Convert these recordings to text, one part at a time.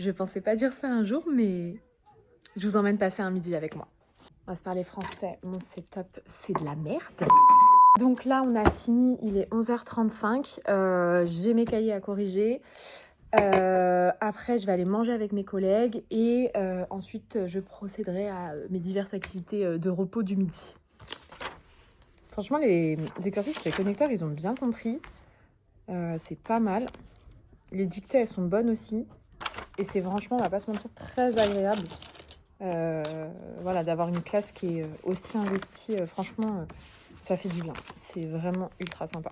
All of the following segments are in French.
Je pensais pas dire ça un jour, mais je vous emmène passer un midi avec moi. On va se parler français. Mon setup, c'est de la merde. Donc là, on a fini. Il est 11h35. J'ai mes cahiers à corriger. Après, je vais aller manger avec mes collègues. Et ensuite, je procéderai à mes diverses activités de repos du midi. Franchement, les exercices sur les connecteurs, ils ont bien compris. C'est pas mal. Les dictées, elles sont bonnes aussi. Et c'est franchement, on va pas se mentir, très agréable. Voilà, d'avoir une classe qui est aussi investie. Franchement, ça fait du bien. C'est vraiment ultra sympa.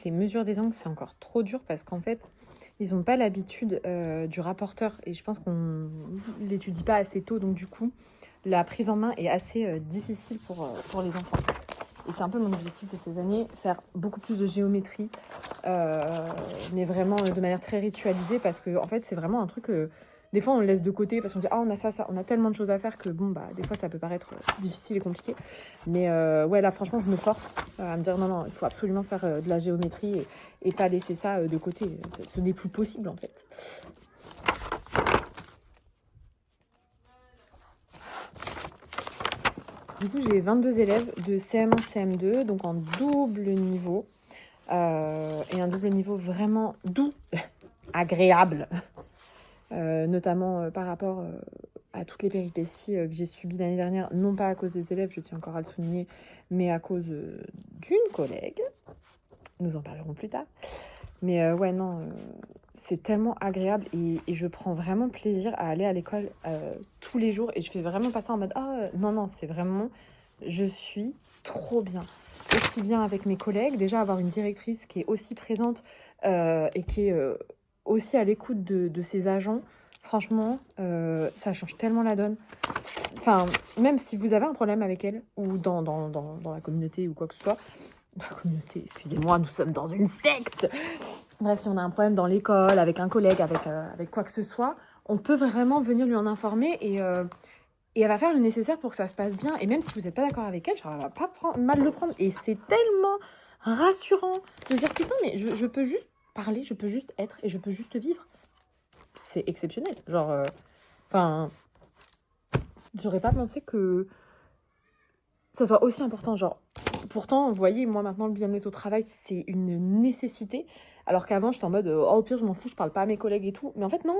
Les mesures des angles, c'est encore trop dur parce qu'en fait, ils n'ont pas l'habitude du rapporteur. Et je pense qu'on ne l'étudie pas assez tôt. Donc du coup, la prise en main est assez difficile pour les enfants. Et c'est un peu mon objectif de ces années, faire beaucoup plus de géométrie, mais vraiment de manière très ritualisée, parce que en fait, c'est vraiment un truc que des fois on le laisse de côté, parce qu'on dit, ah, on a ça, on a tellement de choses à faire que bon, bah, des fois ça peut paraître difficile et compliqué. Mais ouais, là, franchement, je me force à me dire, non, il faut absolument faire de la géométrie et pas laisser ça de côté. Ce n'est plus possible, en fait. Du coup, j'ai 22 élèves de CM1, CM2, donc en double niveau. Et un double niveau vraiment doux, agréable, notamment par rapport à toutes les péripéties que j'ai subies l'année dernière, non pas à cause des élèves, je tiens encore à le souligner, mais à cause d'une collègue. Nous en parlerons plus tard. Mais ouais, non, c'est tellement agréable et je prends vraiment plaisir à aller à l'école tous les jours. Et je fais vraiment pas ça en mode, non, c'est vraiment, je suis trop bien. Aussi bien avec mes collègues, déjà avoir une directrice qui est aussi présente et qui est aussi à l'écoute de ses agents. Franchement, ça change tellement la donne. Enfin, même si vous avez un problème avec elle ou dans la communauté ou quoi que ce soit, la communauté, excusez-moi, nous sommes dans une secte. Bref, si on a un problème dans l'école, avec un collègue, avec quoi que ce soit, on peut vraiment venir lui en informer et elle va faire le nécessaire pour que ça se passe bien. Et même si vous n'êtes pas d'accord avec elle, genre, elle va pas mal le prendre. Et c'est tellement rassurant de dire, putain, mais je peux juste parler, je peux juste être et je peux juste vivre. C'est exceptionnel. Genre, enfin, j'aurais pas pensé que ça soit aussi important. Genre, pourtant, vous voyez, moi maintenant, le bien-être au travail, c'est une nécessité. Alors qu'avant, j'étais en mode, oh, au pire, je m'en fous, je parle pas à mes collègues et tout. Mais en fait, non.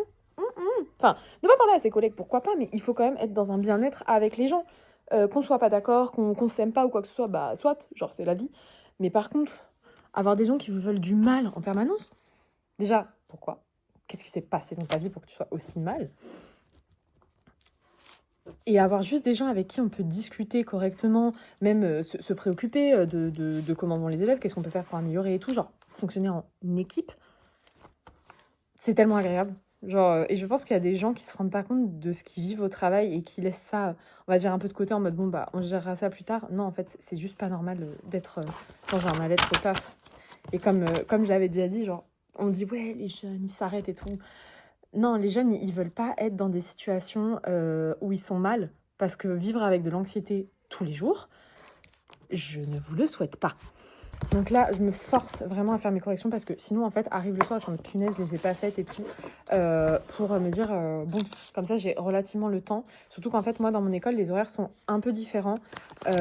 Enfin, ne pas parler à ses collègues, pourquoi pas, mais il faut quand même être dans un bien-être avec les gens. Qu'on soit pas d'accord, qu'on s'aime pas ou quoi que ce soit, bah, soit, genre, c'est la vie. Mais par contre, avoir des gens qui vous veulent du mal en permanence, déjà, pourquoi? Qu'est-ce qui s'est passé dans ta vie pour que tu sois aussi mal? Et avoir juste des gens avec qui on peut discuter correctement, même se préoccuper de comment vont les élèves, qu'est-ce qu'on peut faire pour améliorer et tout, genre fonctionner en équipe, c'est tellement agréable. Genre, et je pense qu'il y a des gens qui se rendent pas compte de ce qu'ils vivent au travail et qui laissent ça, on va dire, un peu de côté en mode bon, bah, on gérera ça plus tard. Non, en fait, c'est juste pas normal d'être dans un mal-être au taf. Et comme je l'avais déjà dit, genre, on dit ouais, les jeunes, ils s'arrêtent et tout. Non, les jeunes, ils veulent pas être dans des situations où ils sont mal, parce que vivre avec de l'anxiété tous les jours, je ne vous le souhaite pas. Donc là, je me force vraiment à faire mes corrections parce que sinon, en fait, arrive le soir, je suis en mode punaise, je les ai pas faites et tout, pour me dire, bon, comme ça, j'ai relativement le temps. Surtout qu'en fait, moi, dans mon école, les horaires sont un peu différents.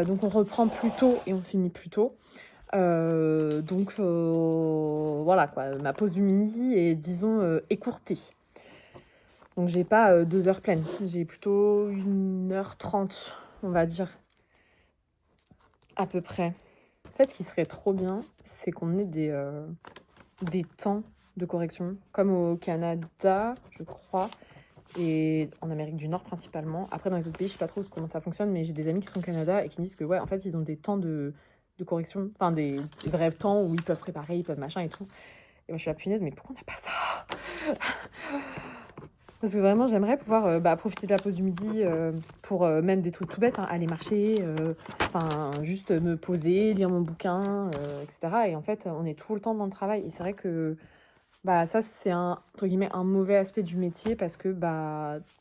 Donc, on reprend plus tôt et on finit plus tôt. Donc, voilà, quoi. Ma pause du midi est, disons, écourtée. Donc, j'ai pas 2 heures pleines. J'ai plutôt 1h30, on va dire, à peu près. En fait, ce qui serait trop bien, c'est qu'on ait des temps de correction, comme au Canada, je crois, et en Amérique du Nord principalement. Après, dans les autres pays, je sais pas trop comment ça fonctionne, mais j'ai des amis qui sont au Canada et qui me disent que, ouais, en fait, ils ont des temps de correction, enfin, des vrais temps où ils peuvent préparer, ils peuvent machin et tout. Et moi, je suis la punaise, mais pourquoi on n'a pas ça? Parce que vraiment, j'aimerais pouvoir profiter de la pause du midi pour même des trucs tout bêtes, hein, aller marcher, juste me poser, lire mon bouquin, etc. Et en fait, on est tout le temps dans le travail. Et c'est vrai que ça, c'est entre guillemets, un mauvais aspect du métier parce que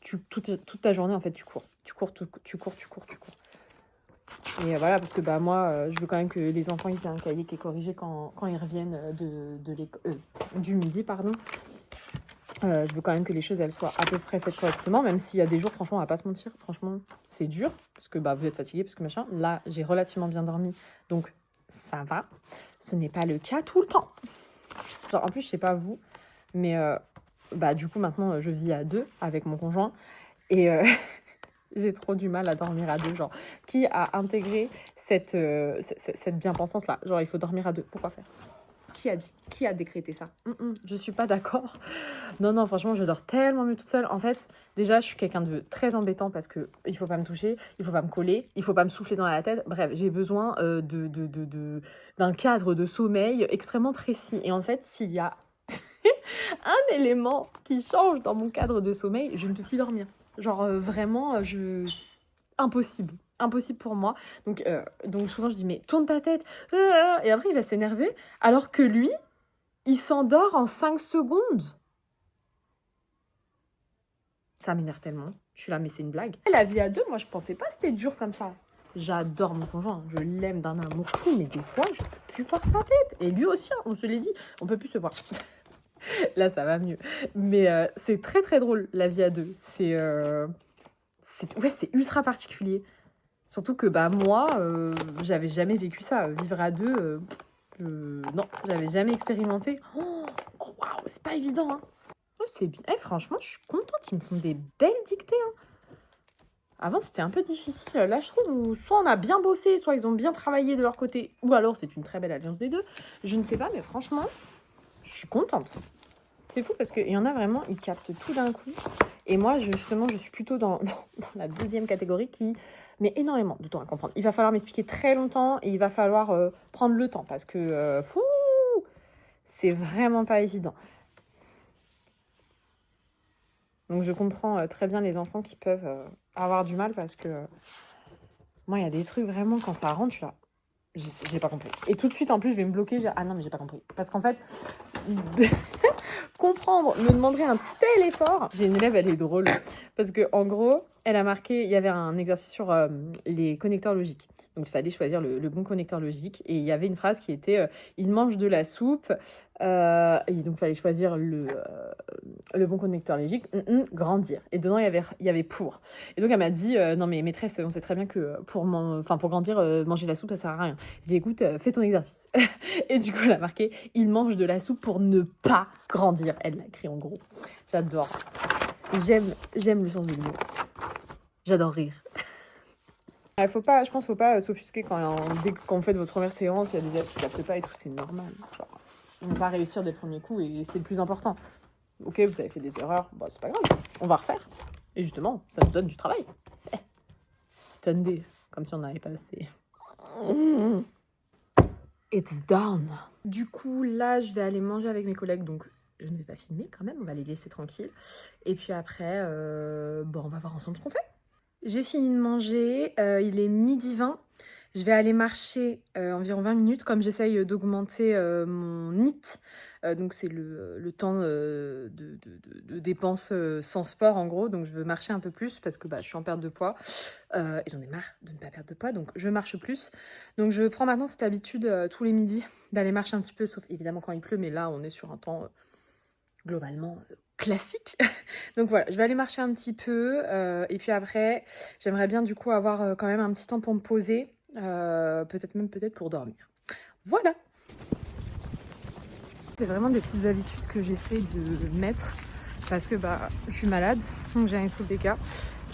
toute ta journée, en fait, tu cours. Tu cours. Et voilà, parce que moi, je veux quand même que les enfants, ils aient un cahier qui est corrigé quand ils reviennent du midi, pardon. Je veux quand même que les choses, elles soient à peu près faites correctement, même s'il y a des jours, franchement, on va pas se mentir, franchement, c'est dur, parce que bah, vous êtes fatigué, parce que machin. Là, j'ai relativement bien dormi, donc ça va. Ce n'est pas le cas tout le temps. Genre, en plus, je sais pas vous, mais bah, du coup, maintenant, je vis à 2 avec mon conjoint, et j'ai trop du mal à dormir à 2. Genre, qui a intégré cette bien-pensance-là? Genre, il faut dormir à 2, pourquoi faire? Qui a dit? Qui a décrété ça? Je suis pas d'accord. Non, non, franchement, je dors tellement mieux toute seule. En fait, déjà, je suis quelqu'un de très embêtant parce que il faut pas me toucher, il faut pas me coller, il faut pas me souffler dans la tête. Bref, j'ai besoin d'un cadre de sommeil extrêmement précis. Et en fait, s'il y a un élément qui change dans mon cadre de sommeil, je ne peux plus dormir. Genre, vraiment, impossible. Impossible pour moi. Donc souvent, je dis, mais tourne ta tête. Et après, il va s'énerver. Alors que lui, il s'endort en 5 secondes. Ça m'énerve tellement. Je suis là, mais c'est une blague. La vie à 2, moi, je pensais pas que c'était dur comme ça. J'adore mon conjoint. Je l'aime d'un amour fou, mais des fois, je peux plus voir sa tête. Et lui aussi, hein, on se l'est dit, on peut plus se voir. Là, ça va mieux. Mais c'est très, très drôle, la vie à 2. Ouais, c'est ultra particulier. Surtout que bah moi, j'avais jamais vécu ça. Vivre à 2, non, j'avais jamais expérimenté. Oh, waouh, c'est pas évident, hein. Oh, c'est bien. Eh, franchement, je suis contente. Ils me font des belles dictées, hein. Avant, c'était un peu difficile. Là, je trouve, soit on a bien bossé, soit ils ont bien travaillé de leur côté, ou alors c'est une très belle alliance des deux. Je ne sais pas, mais franchement, je suis contente. C'est fou parce qu'il y en a vraiment, ils captent tout d'un coup. Et moi, justement, je suis plutôt dans la deuxième catégorie qui met énormément de temps à comprendre. Il va falloir m'expliquer très longtemps et il va falloir prendre le temps parce que c'est vraiment pas évident. Donc je comprends très bien les enfants qui peuvent avoir du mal parce que moi, il y a des trucs vraiment, quand ça rentre, je suis là, j'ai pas compris. Et tout de suite, en plus, je vais me bloquer. Ah non, mais j'ai pas compris. Parce qu'en fait, comprendre me demanderait un tel effort. J'ai une élève, elle est drôle. Parce que en gros, elle a marqué, il y avait un exercice sur les connecteurs logiques. Donc il fallait choisir le bon connecteur logique. Et il y avait une phrase qui était il mange de la soupe. Et donc il fallait choisir le bon connecteur logique. Grandir. Et dedans, il y avait pour. Et donc elle m'a dit non mais maîtresse, on sait très bien que pour grandir, manger de la soupe, ça sert à rien. J'ai dit écoute, fais ton exercice. Et du coup, elle a marqué il mange de la soupe pour ne pas grandir. Elle l'a écrit en gros. J'adore. J'aime le sens de l'humour. J'adore rire. Je pense qu'il faut pas s'offusquer dès qu'on fait de votre première séance, il y a des élèves qui captent pas et tout, c'est normal. Genre, on va réussir des premiers coups et c'est le plus important. Ok, vous avez fait des erreurs, bah, c'est pas grave, on va refaire. Et justement, ça nous donne du travail. Attendez, comme si on n'avait pas assez. It's done. Du coup, là, je vais aller manger avec mes collègues, donc je ne vais pas filmer quand même, on va les laisser tranquilles. Et puis après, on va voir ensemble ce qu'on fait. J'ai fini de manger, il est 12h20. Je vais aller marcher environ 20 minutes, comme j'essaye d'augmenter mon NEAT. Donc c'est le temps de dépenses sans sport en gros. Donc je veux marcher un peu plus parce que je suis en perte de poids. Et j'en ai marre de ne pas perdre de poids, donc je marche plus. Donc je prends maintenant cette habitude tous les midis d'aller marcher un petit peu, sauf évidemment quand il pleut, mais là on est sur un temps globalement classique. Donc voilà, je vais aller marcher un petit peu et puis après, j'aimerais bien du coup avoir quand même un petit temps pour me poser, peut-être pour dormir. Voilà. C'est vraiment des petites habitudes que j'essaie de mettre parce que je suis malade, donc j'ai un SOPK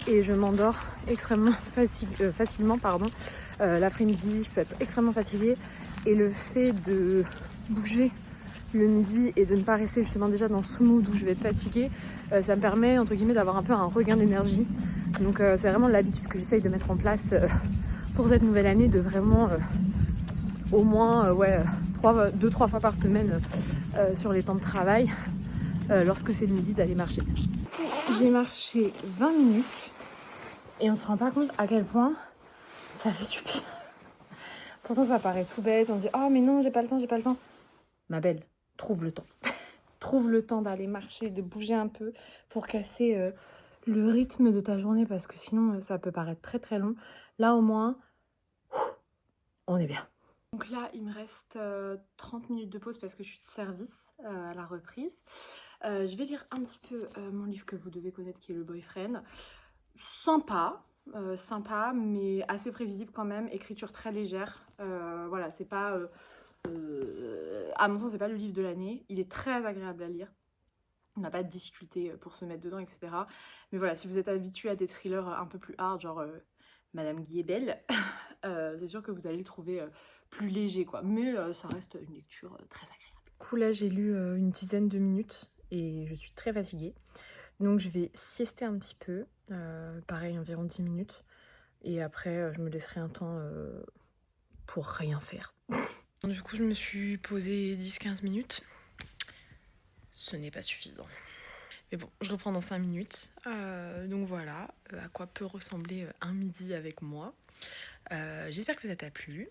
et je m'endors extrêmement facilement. L'après-midi, je peux être extrêmement fatiguée et le fait de bouger le midi et de ne pas rester justement déjà dans ce mood où je vais être fatiguée, ça me permet entre guillemets d'avoir un peu un regain d'énergie. Donc c'est vraiment l'habitude que j'essaye de mettre en place pour cette nouvelle année, de vraiment au moins 2-3 fois par semaine sur les temps de travail lorsque c'est le midi d'aller marcher. J'ai marché 20 minutes et on se rend pas compte à quel point ça fait du bien. Pourtant ça paraît tout bête, on se dit oh mais non j'ai pas le temps. Ma belle, trouve le temps. Trouve le temps d'aller marcher, de bouger un peu pour casser le rythme de ta journée parce que sinon ça peut paraître très très long. Là au moins, on est bien. Donc là il me reste 30 minutes de pause parce que je suis de service à la reprise. Je vais lire un petit peu mon livre que vous devez connaître qui est Le Boyfriend. Sympa, sympa, mais assez prévisible quand même. Écriture très légère. Voilà, c'est pas... à mon sens, c'est pas le livre de l'année. Il est très agréable à lire. On n'a pas de difficulté pour se mettre dedans, etc. Mais voilà, si vous êtes habitué à des thrillers un peu plus hard, genre Madame Guy est belle, c'est sûr que vous allez le trouver plus léger, quoi. Mais ça reste une lecture très agréable. Du coup, là, j'ai lu une dizaine de minutes et je suis très fatiguée. Donc, je vais siester un petit peu, pareil, environ 10 minutes. Et après, je me laisserai un temps pour rien faire. Du coup, je me suis posée 10-15 minutes. Ce n'est pas suffisant. Mais bon, je reprends dans 5 minutes. Donc voilà, à quoi peut ressembler un midi avec moi. J'espère que ça t'a plu.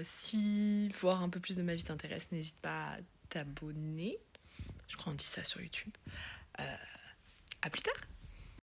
Si voir un peu plus de ma vie t'intéresse, n'hésite pas à t'abonner. Je crois qu'on dit ça sur YouTube. À plus tard.